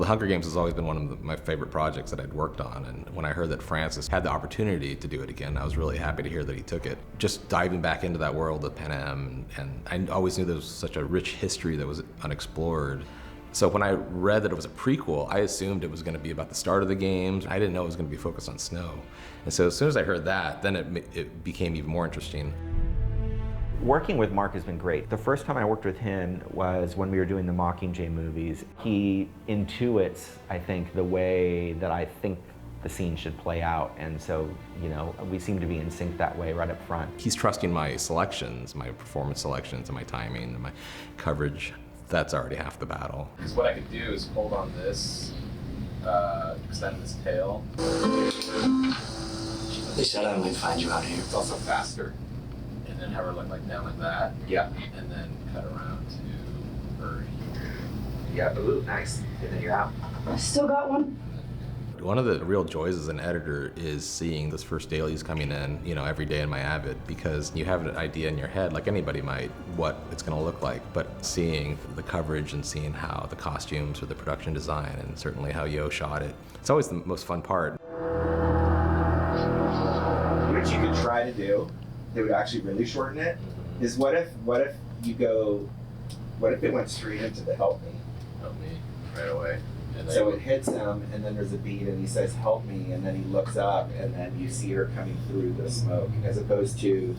The Hunger Games has always been one of my favorite projects that I'd worked on, and when I heard that Francis had the opportunity to do it again, I was really happy to hear that he took it. Just diving back into that world of Pan Am, and I always knew there was such a rich history that was unexplored. So when I read that it was a prequel, I assumed it was going to be about the start of the games. I didn't know it was going to be focused on snow. And so as soon as I heard that, then it became even more interesting. Working with Mark has been great. The first time I worked with him was when we were doing the Mockingjay movies. He intuits, I think, the way that I think the scene should play out. And so, you know, we seem to be in sync that way right up front. He's trusting my selections, my performance selections, and my timing, and my coverage. That's already half the battle. Because what I could do is hold on this, extend this tail. They said I might find you out here. It's also faster. And then have her look like down like that. Yeah. And then cut around to her here. Yeah, ooh, nice. And then you're out. Still got one. One of the real joys as an editor is seeing those first dailies coming in, you know, every day in my Avid, because you have an idea in your head, like anybody might, what it's going to look like. But seeing the coverage and seeing how the costumes or the production design and certainly how Yo shot it, it's always the most fun part. What you could try to do that would actually really shorten it is what if it went straight into the help me? Help me right away. And then, So it hits him, and then there's a beat, and he says, "Help me," and then he looks up, and then you see her coming through the smoke, as opposed to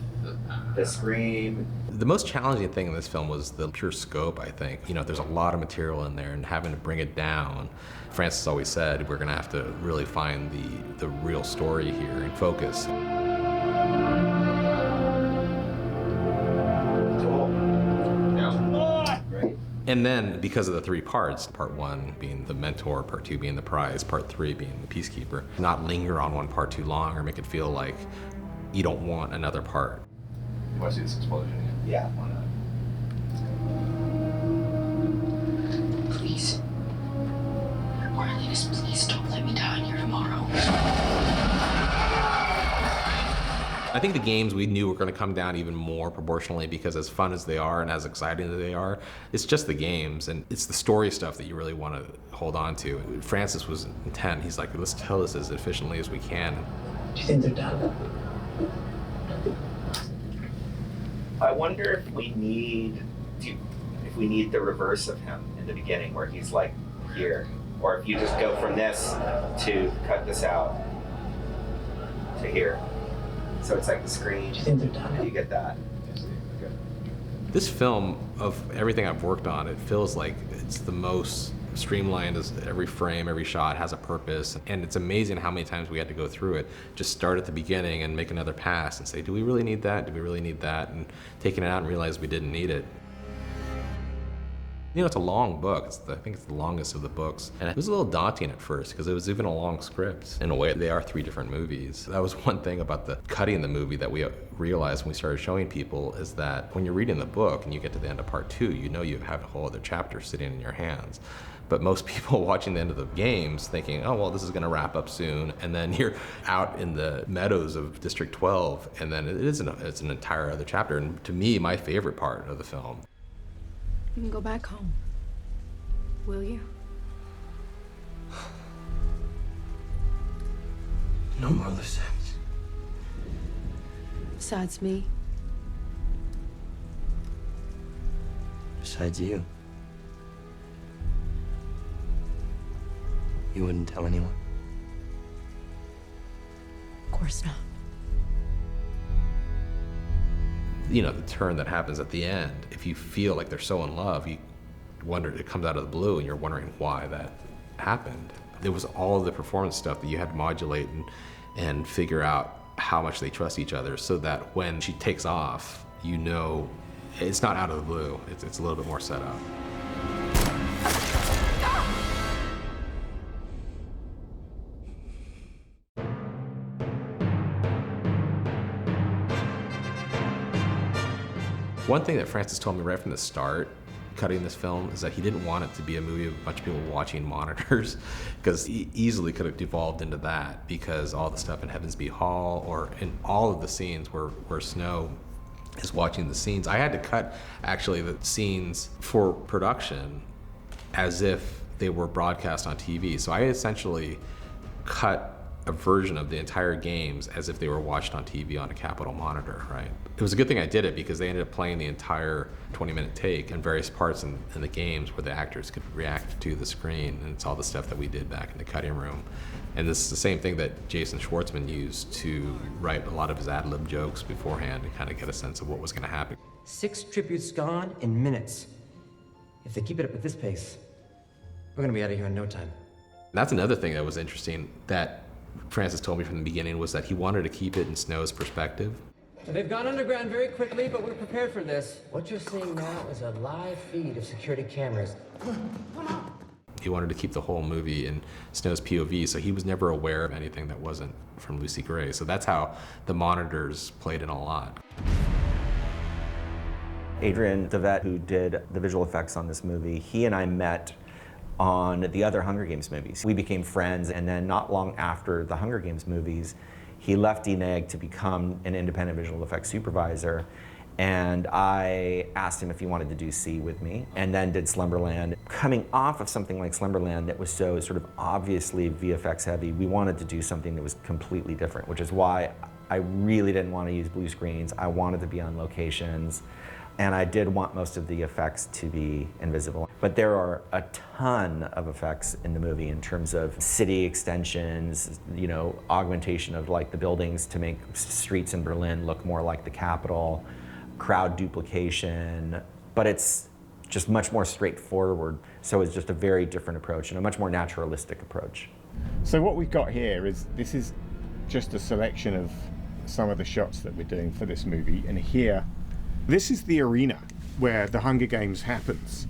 the scream. The most challenging thing in this film was the pure scope, I think. You know, there's a lot of material in there, and having to bring it down. Francis always said, we're gonna have to really find the real story here and focus. And then, because of the three parts, part one being the mentor, part two being the prize, part three being the peacekeeper, not linger on one part too long or make it feel like you don't want another part. you want to see this explosion again? Yeah, why not? Please. Marlenis, please don't let me die in here tomorrow. I think the games we knew were going to come down even more proportionally because as fun as they are and as exciting as they are, it's just the games and it's the story stuff that you really want to hold on to. Francis was intent. He's like, let's tell this as efficiently as we can. Do you think they're done? I wonder if we need the reverse of him in the beginning where he's like here, or if you just go from this to cut this out to here. So it's like the screen. Do you think they're done? You get that. This film, of everything I've worked on, it feels like it's the most streamlined. As every frame, every shot has a purpose. And it's amazing how many times we had to go through it. Just start at the beginning and make another pass and say, do we really need that? Do we really need that? And taking it out and realize we didn't need it. You know, it's a long book. I think it's the longest of the books. And it was a little daunting at first because it was even a long script. In a way, they are three different movies. That was one thing about the cutting the movie that we realized when we started showing people is that when you're reading the book and you get to the end of part two, you know you have a whole other chapter sitting in your hands. But most people watching the end of the games thinking, oh, well, this is going to wrap up soon. And then you're out in the meadows of District 12, and then it's an entire other chapter. And to me, my favorite part of the film. You can go back home. Will you? No more loose ends. Besides me. Besides you. You wouldn't tell anyone? Of course not. You know, the turn that happens at the end, if you feel like they're so in love, you wonder, it comes out of the blue and you're wondering why that happened. There was all of the performance stuff that you had to modulate and figure out how much they trust each other so that when she takes off, you know, it's not out of the blue, it's a little bit more set up. One thing that Francis told me right from the start, cutting this film, is that he didn't want it to be a movie of a bunch of people watching monitors, because he easily could have devolved into that, because all the stuff in Heavensby Hall or in all of the scenes where Snow is watching the scenes. I had to cut actually the scenes for production as if they were broadcast on TV. So I essentially cut a version of the entire games as if they were watched on TV on a Capitol monitor, right? It was a good thing I did it because they ended up playing the entire 20-minute take and various parts in the games where the actors could react to the screen, and it's all the stuff that we did back in the cutting room. And this is the same thing that Jason Schwartzman used to write a lot of his ad-lib jokes beforehand to kind of get a sense of what was going to happen. 6 tributes gone in minutes. If they keep it up at this pace, we're gonna be out of here in no time. That's another thing that was interesting that Francis told me from the beginning, was that he wanted to keep it in Snow's perspective. So they've gone underground very quickly, but we're prepared for this. What you're seeing now is a live feed of security cameras. He wanted to keep the whole movie in Snow's POV, so he was never aware of anything that wasn't from Lucy Gray. So that's how the monitors played in a lot. Adrian Devet, who did the visual effects on this movie, he and I met on the other Hunger Games movies. We became friends, and then not long after the Hunger Games movies, he left DNEG to become an independent visual effects supervisor, and I asked him if he wanted to do C with me, and then did Slumberland. Coming off of something like Slumberland that was so sort of obviously VFX heavy, we wanted to do something that was completely different, which is why I really didn't want to use blue screens. I wanted to be on locations. And I did want most of the effects to be invisible. But there are a ton of effects in the movie in terms of city extensions, you know, augmentation of like the buildings to make streets in Berlin look more like the Capitol, crowd duplication, but it's just much more straightforward. So it's just a very different approach and a much more naturalistic approach. So what we've got here is, this is just a selection of some of the shots that we're doing for this movie. And here, this is the arena where the Hunger Games happens.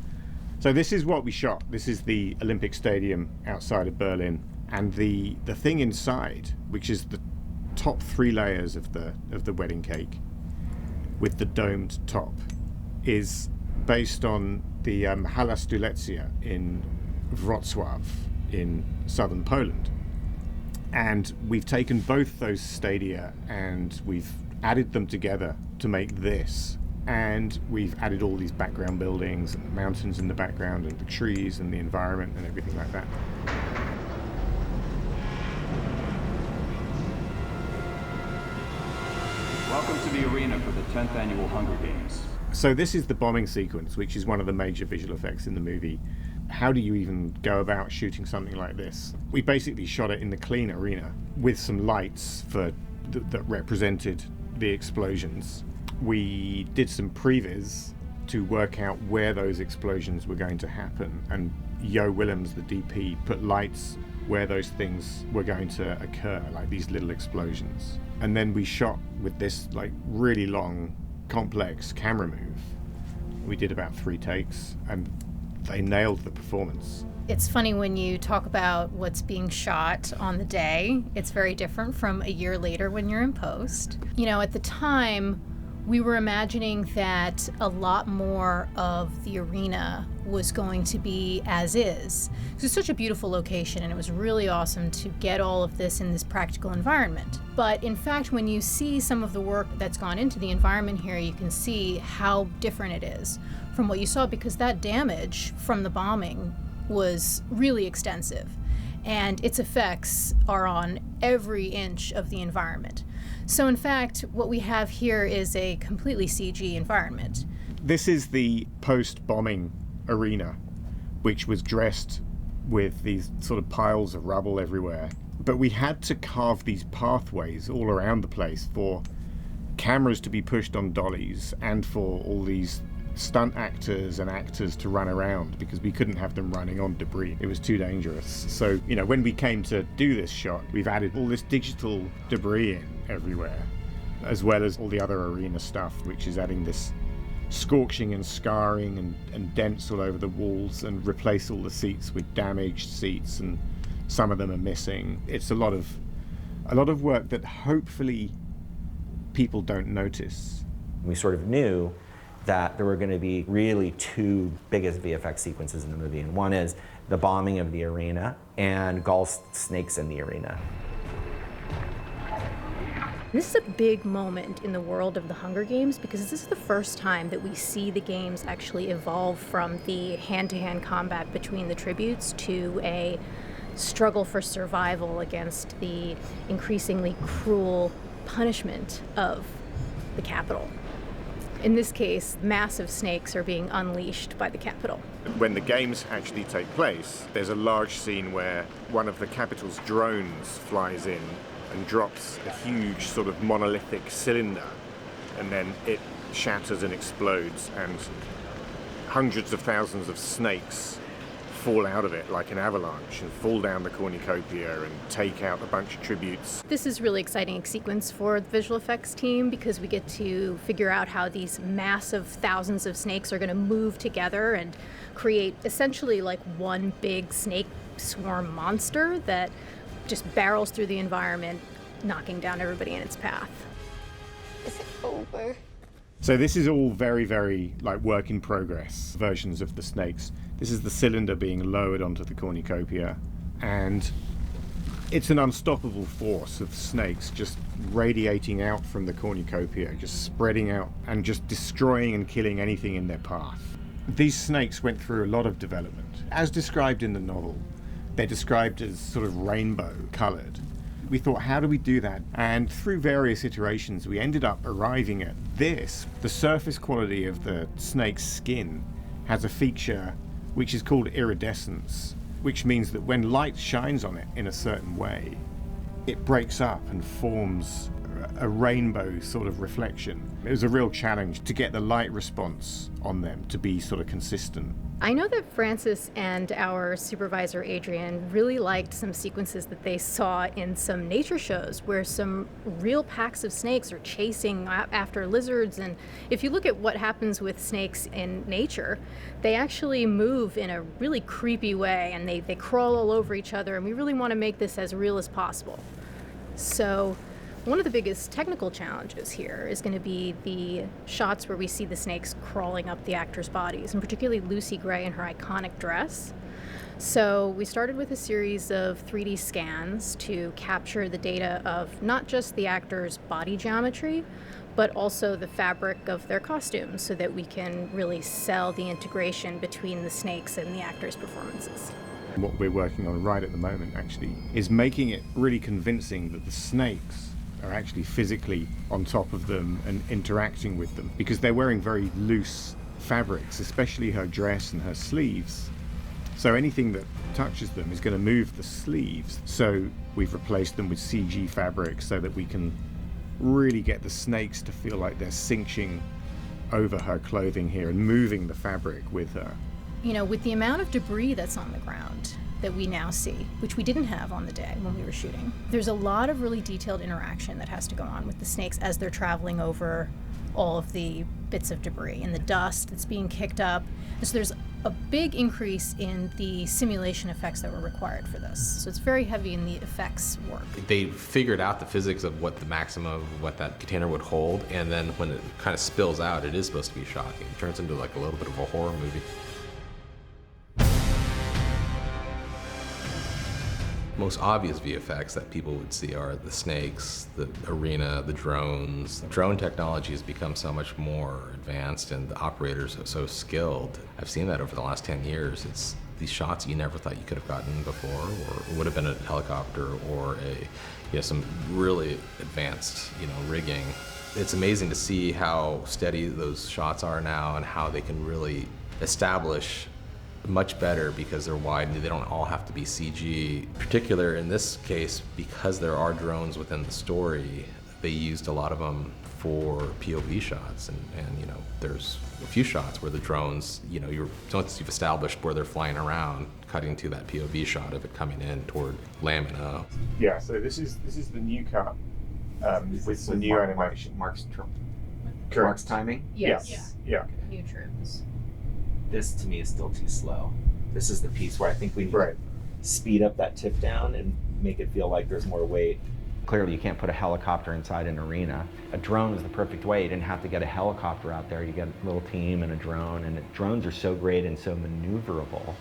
So this is what we shot. This is the Olympic Stadium outside of Berlin, and the thing inside, which is the top 3 layers of the wedding cake with the domed top, is based on the Hala Stulecka in Wrocław in southern Poland. And we've taken both those stadia and we've added them together to make this. And we've added all these background buildings and the mountains in the background and the trees and the environment and everything like that. Welcome to the arena for the 10th annual Hunger Games. So this is the bombing sequence, which is one of the major visual effects in the movie. How do you even go about shooting something like this? We basically shot it in the clean arena with some lights that represented the explosions. We did some previs to work out where those explosions were going to happen, and Yo Willems, the DP, put lights where those things were going to occur, like these little explosions. And then we shot with this like really long, complex camera move. We did about 3 takes, and they nailed the performance. It's funny when you talk about what's being shot on the day, it's very different from a year later when you're in post. You know, at the time, we were imagining that a lot more of the arena was going to be as is. It was such a beautiful location, and it was really awesome to get all of this in this practical environment. But in fact, when you see some of the work that's gone into the environment here, you can see how different it is from what you saw, because that damage from the bombing was really extensive, and its effects are on every inch of the environment. So in fact, what we have here is a completely CG environment. This is the post-bombing arena, which was dressed with these sort of piles of rubble everywhere. But we had to carve these pathways all around the place for cameras to be pushed on dollies and for all these stunt actors and actors to run around, because we couldn't have them running on debris. It was too dangerous. So, you know, when we came to do this shot, we've added all this digital debris in everywhere, as well as all the other arena stuff, which is adding this scorching and scarring and dents all over the walls, and replace all the seats with damaged seats, and some of them are missing. It's a lot of work that hopefully people don't notice. We sort of knew that there were going to be really 2 biggest VFX sequences in the movie, and one is the bombing of the arena and Gaul's snakes in the arena. This is a big moment in the world of the Hunger Games because this is the first time that we see the games actually evolve from the hand-to-hand combat between the tributes to a struggle for survival against the increasingly cruel punishment of the Capitol. In this case, massive snakes are being unleashed by the Capitol. When the games actually take place, there's a large scene where one of the Capitol's drones flies in and drops a huge sort of monolithic cylinder, and then it shatters and explodes, and hundreds of thousands of snakes fall out of it like an avalanche and fall down the cornucopia and take out a bunch of tributes. This is really exciting sequence for the visual effects team because we get to figure out how these massive thousands of snakes are going to move together and create essentially like one big snake swarm monster that just barrels through the environment, knocking down everybody in its path. Is it over? So this is all very, very like work in progress versions of the snakes. This is the cylinder being lowered onto the cornucopia, and it's an unstoppable force of snakes just radiating out from the cornucopia, just spreading out and just destroying and killing anything in their path. These snakes went through a lot of development. As described in the novel, they're described as sort of rainbow colored. We thought, how do we do that? And through various iterations, we ended up arriving at this. The surface quality of the snake's skin has a feature which is called iridescence, which means that when light shines on it in a certain way, it breaks up and forms a rainbow sort of reflection. It was a real challenge to get the light response on them to be sort of consistent. I know that Francis and our supervisor Adrian really liked some sequences that they saw in some nature shows where some real packs of snakes are chasing after lizards. And if you look at what happens with snakes in nature, they actually move in a really creepy way and they crawl all over each other, and we really want to make this as real as possible. So one of the biggest technical challenges here is going to be the shots where we see the snakes crawling up the actors' bodies, and particularly Lucy Gray in her iconic dress. So we started with a series of 3D scans to capture the data of not just the actors' body geometry, but also the fabric of their costumes so that we can really sell the integration between the snakes and the actors' performances. What we're working on right at the moment actually is making it really convincing that the snakes are actually physically on top of them and interacting with them, because they're wearing very loose fabrics, especially her dress and her sleeves. So anything that touches them is going to move the sleeves. So we've replaced them with CG fabric so that we can really get the snakes to feel like they're cinching over her clothing here and moving the fabric with her. You know, with the amount of debris that's on the ground that we now see, which we didn't have on the day when we were shooting, there's a lot of really detailed interaction that has to go on with the snakes as they're traveling over all of the bits of debris and the dust that's being kicked up. And so there's a big increase in the simulation effects that were required for this. So it's very heavy in the effects work. They figured out the physics of what the maximum of what that container would hold, and then when it kind of spills out, it is supposed to be shocking. It turns into like a little bit of a horror movie. Most obvious VFX that people would see are the snakes, the arena, the drones. Drone technology has become so much more advanced and the operators are so skilled. I've seen that over the last 10 years. It's these shots you never thought you could have gotten before, or it would have been a helicopter or some really advanced, rigging. It's amazing to see how steady those shots are now and how they can really establish much better because they're wide and they don't all have to be CG. In particular, in this case, because there are drones within the story, they used a lot of them for POV shots, and there's a few shots where the drones, once you've established where they're flying around, cutting to that POV shot of it coming in toward Lamina. Yeah, so this is the new cut with the new animation. Mark's Correct. timing? Yes. Yeah. New trims. This to me is still too slow. This is the piece where I think we need to speed up that tip down and make it feel like there's more weight. Clearly you can't put a helicopter inside an arena. A drone is the perfect way. You didn't have to get a helicopter out there. You get a little team and a drone, and drones are so great and so maneuverable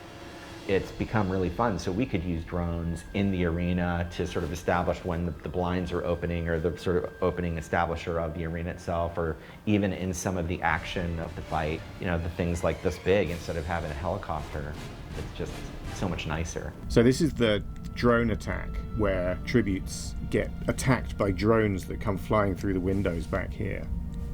it's become really fun. So we could use drones in the arena to sort of establish when the blinds are opening, or the sort of opening establisher of the arena itself, or even in some of the action of the fight, you know, the things like this big, instead of having a helicopter, it's just so much nicer. So this is the drone attack where tributes get attacked by drones that come flying through the windows back here.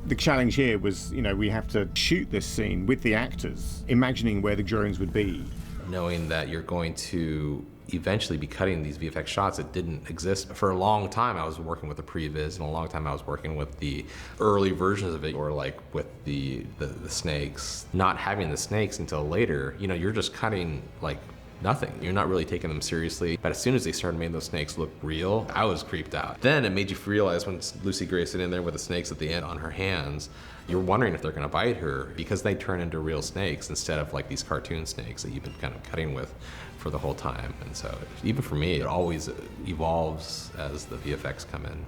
The challenge here was, you know, we have to shoot this scene with the actors, imagining where the drones would be. Knowing that you're going to eventually be cutting these VFX shots that didn't exist. For a long time I was working with the previs, and a long time I was working with the early versions of it, or like with the snakes. Not having the snakes until later, you know, you're just cutting like nothing. You're not really taking them seriously. But as soon as they started making those snakes look real, I was creeped out. Then it made you realize when Lucy Gray's sitting there with the snakes at the end on her hands, you're wondering if they're gonna bite her, because they turn into real snakes instead of like these cartoon snakes that you've been kind of cutting with for the whole time. And so even for me, it always evolves as the VFX come in.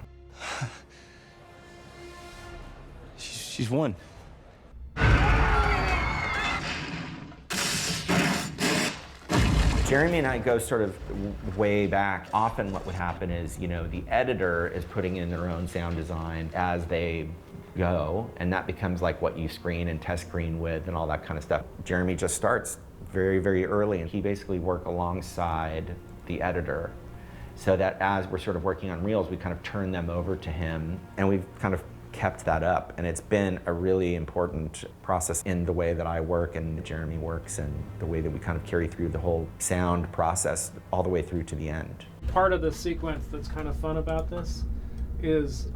She's won. Jeremy and I go sort of way back. Often what would happen is, you know, the editor is putting in their own sound design as they go, and that becomes like what you screen and test screen with and all that kind of stuff. Jeremy just starts very, very early, and he basically works alongside the editor, so that as we're sort of working on reels, we kind of turn them over to him, and we've kind of kept that up, and it's been a really important process in the way that I work and Jeremy works, and the way that we kind of carry through the whole sound process all the way through to the end. Part of the sequence that's kind of fun about this is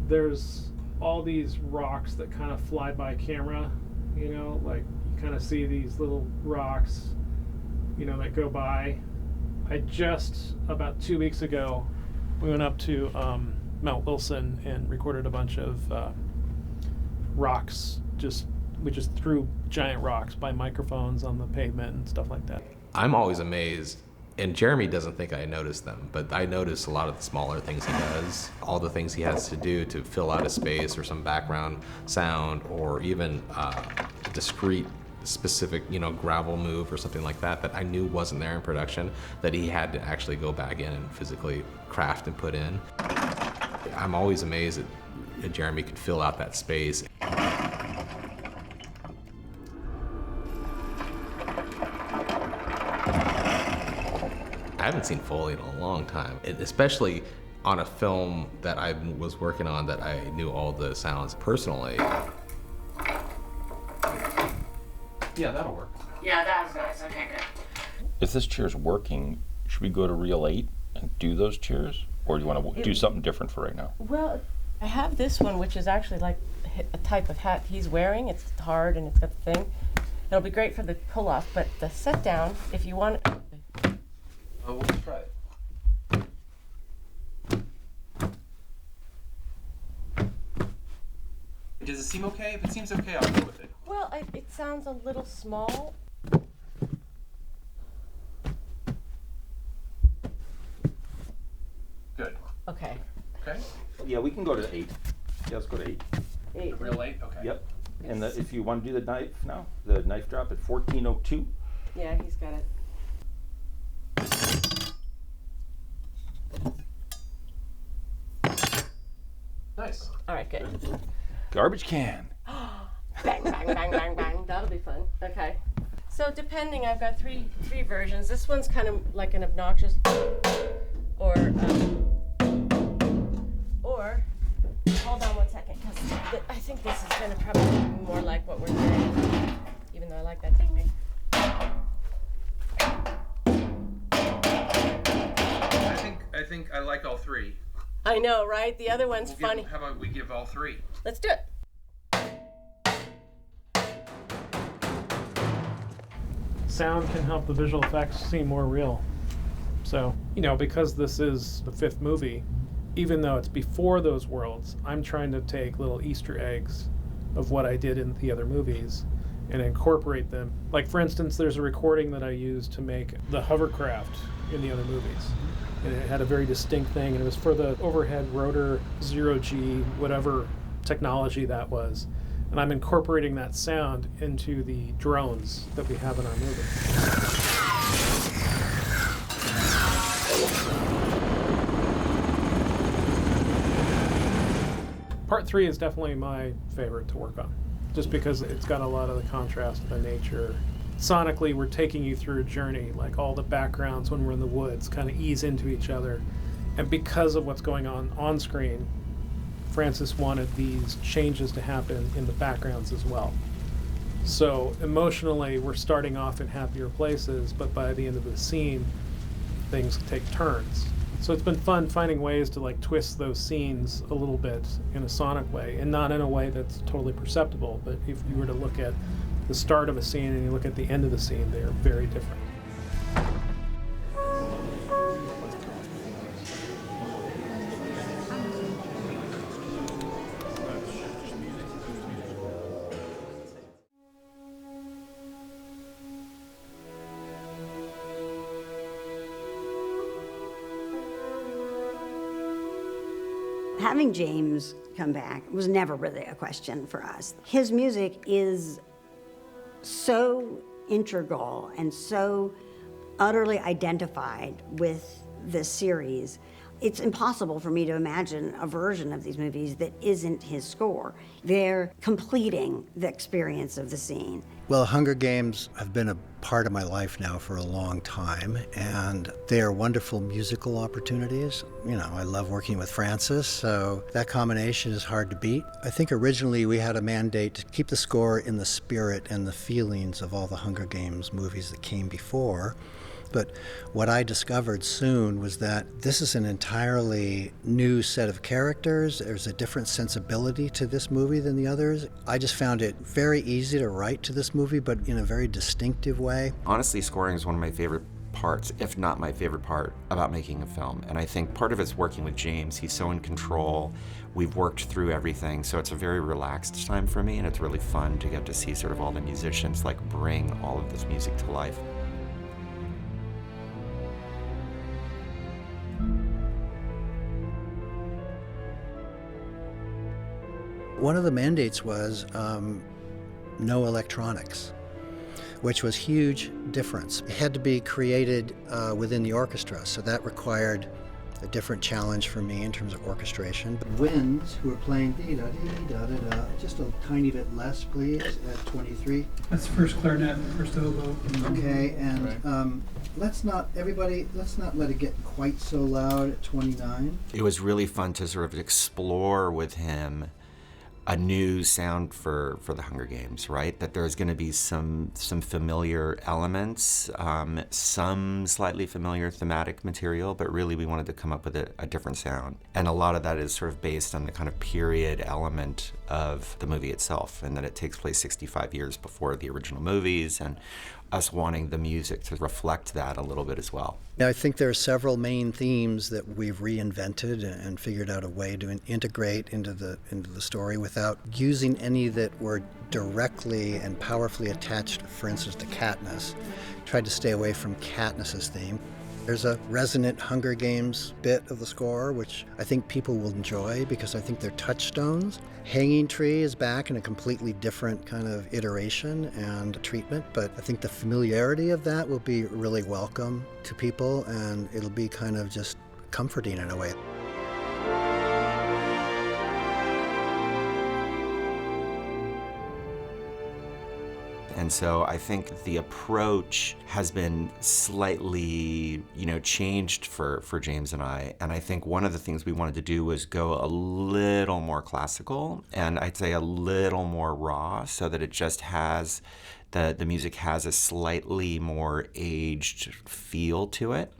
there's all these rocks that kind of fly by camera, you know, like you kind of see these little rocks, you know, that go by. I just, about 2 weeks ago, we went up to Mount Wilson and recorded a bunch of rocks. We just threw giant rocks by microphones on the pavement and stuff like that. I'm always amazed, and Jeremy doesn't think I notice them, but I notice a lot of the smaller things he does, all the things he has to do to fill out a space or some background sound, or even a discrete specific, you know, gravel move or something like that I knew wasn't there in production, that he had to actually go back in and physically craft and put in. I'm always amazed that Jeremy could fill out that space. I haven't seen Foley in a long time, and especially on a film that I was working on that I knew all the sounds personally. Yeah, that'll work. Yeah, that was nice. Okay, good. If this chair's working, should we go to reel 8 and do those chairs? Or do you want to do something different for right now? Well, I have this one, which is actually like a type of hat he's wearing. It's hard and it's got the thing. It'll be great for the pull-off, but the set-down, if you want... Oh, we'll just try it. Does it seem okay? If it seems okay, I'll go with it. Well, it sounds a little small. Good. Okay. Okay. Yeah, we can go to 8. Yeah, let's go to 8. 8. Real late? Okay. Yep. And if you want to do the knife now, the knife drop at 14:02. Yeah, he's got it. Nice. All right, good. Garbage can. Bang, bang, bang, bang, bang. That'll be fun. Okay. So depending, I've got three versions. This one's kind of like an obnoxious, or hold on 1 second, because I think this is going to probably be more like what we're doing, even though I like that ding ding. I think I like all three. I know, right? The other one's funny. How about we give all three? Let's do it. Sound can help the visual effects seem more real. So, you know, because this is the 5th movie, even though it's before those worlds, I'm trying to take little Easter eggs of what I did in the other movies and incorporate them. Like, for instance, there's a recording that I used to make the hovercraft in the other movies. And it had a very distinct thing, and it was for the overhead rotor 0G, whatever technology that was. And I'm incorporating that sound into the drones that we have in our movie. Part 3 is definitely my favorite to work on, just because it's got a lot of the contrast of the nature. Sonically, we're taking you through a journey, like all the backgrounds when we're in the woods kind of ease into each other. And because of what's going on screen, Francis wanted these changes to happen in the backgrounds as well. So emotionally, we're starting off in happier places, but by the end of the scene, things take turns. So it's been fun finding ways to like twist those scenes a little bit in a sonic way, and not in a way that's totally perceptible, but if you were to look at the start of a scene and you look at the end of the scene, they are very different. Having James come back was never really a question for us. His music is so integral and so utterly identified with this series. It's impossible for me to imagine a version of these movies that isn't his score. They're completing the experience of the scene. Well, Hunger Games have been a part of my life now for a long time, and they are wonderful musical opportunities. You know, I love working with Francis, so that combination is hard to beat. I think originally we had a mandate to keep the score in the spirit and the feelings of all the Hunger Games movies that came before. But what I discovered soon was that this is an entirely new set of characters. There's a different sensibility to this movie than the others. I just found it very easy to write to this movie, but in a very distinctive way. Honestly, scoring is one of my favorite parts, if not my favorite part, about making a film. And I think part of it's working with James. He's so in control. We've worked through everything, so it's a very relaxed time for me, and it's really fun to get to see sort of all the musicians like bring all of this music to life. One of the mandates was no electronics, which was a huge difference. It had to be created within the orchestra, so that required a different challenge for me in terms of orchestration. Winds, who are playing dee-da-dee-da-da-da, just a tiny bit less, please, at 23. That's first clarinet, first oboe. Okay, and let's not let it get quite so loud at 29. It was really fun to sort of explore with him a new sound for the Hunger Games, right? That there's going to be some familiar elements, some slightly familiar thematic material, but really we wanted to come up with a different sound. And a lot of that is sort of based on the kind of period element of the movie itself, and that it takes place 65 years before the original movies, and us wanting the music to reflect that a little bit as well. I think there are several main themes that we've reinvented and figured out a way to integrate into the story without using any that were directly and powerfully attached, for instance, to Katniss. Tried to stay away from Katniss's theme. There's a resonant Hunger Games bit of the score, which I think people will enjoy because I think they're touchstones. Hanging Tree is back in a completely different kind of iteration and treatment, but I think the familiarity of that will be really welcome to people, and it'll be kind of just comforting in a way. And so I think the approach has been slightly, changed for James and I. And I think one of the things we wanted to do was go a little more classical, and I'd say a little more raw, so that it just has, the music has a slightly more aged feel to it.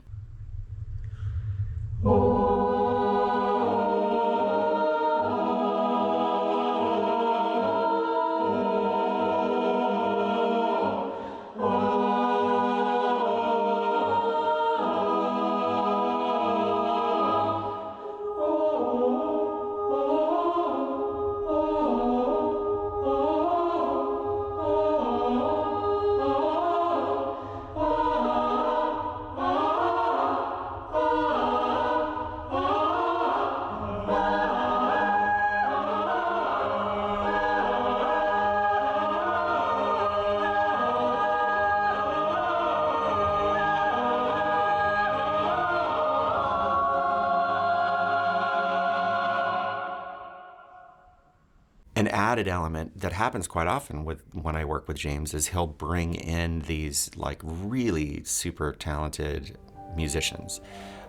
An added element that happens quite often when I work with James is he'll bring in these like really super talented musicians.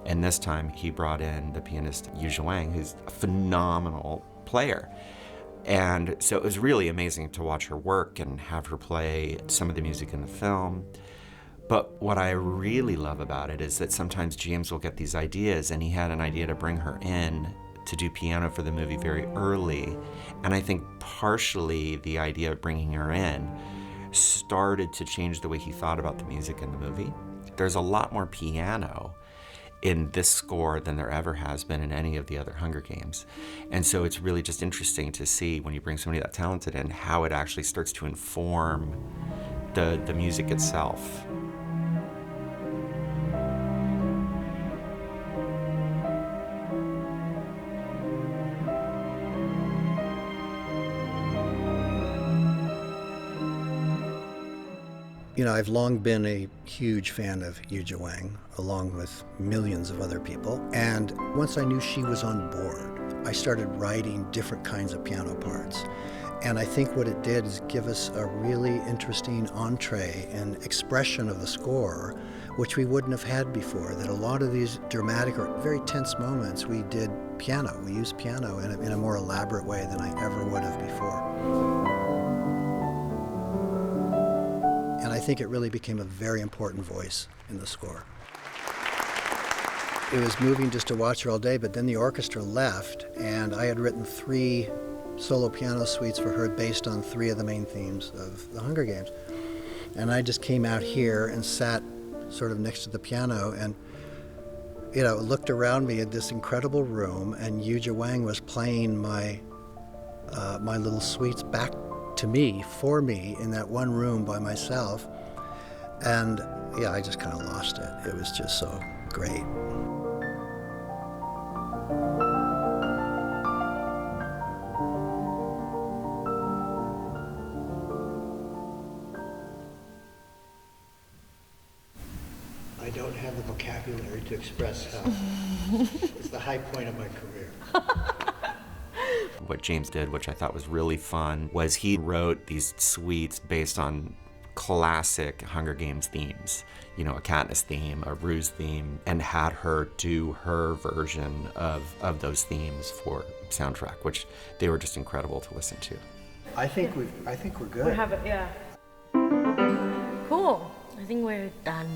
And this time he brought in the pianist Yu Zhuang, who's a phenomenal player. And so it was really amazing to watch her work and have her play some of the music in the film. But what I really love about it is that sometimes James will get these ideas, and he had an idea to bring her in to do piano for the movie very early. And I think partially the idea of bringing her in started to change the way he thought about the music in the movie. There's a lot more piano in this score than there ever has been in any of the other Hunger Games. And so it's really just interesting to see when you bring somebody that talented in, how it actually starts to inform the music itself. You know, I've long been a huge fan of Yu Zhuang, along with millions of other people. And once I knew she was on board, I started writing different kinds of piano parts. And I think what it did is give us a really interesting entree and expression of the score, which we wouldn't have had before. That a lot of these dramatic or very tense moments, we did piano. We used piano in a more elaborate way than I ever would have before. And I think it really became a very important voice in the score. It was moving just to watch her all day, but then the orchestra left, and I had written 3 solo piano suites for her based on 3 of the main themes of the Hunger Games. And I just came out here and sat sort of next to the piano and, you know, looked around me at this incredible room, and Yu Zhuang was playing my little suites back to me, for me, in that one room by myself. And yeah, I just kind of lost it. It was just so great. I don't have the vocabulary to express how it's the high point of my career. What James did, which I thought was really fun, was he wrote these suites based on classic Hunger Games themes. You know, a Katniss theme, a Ruse theme, and had her do her version of those themes for soundtrack, which they were just incredible to listen to. I think we're good. We have it, yeah. Cool. I think we're done.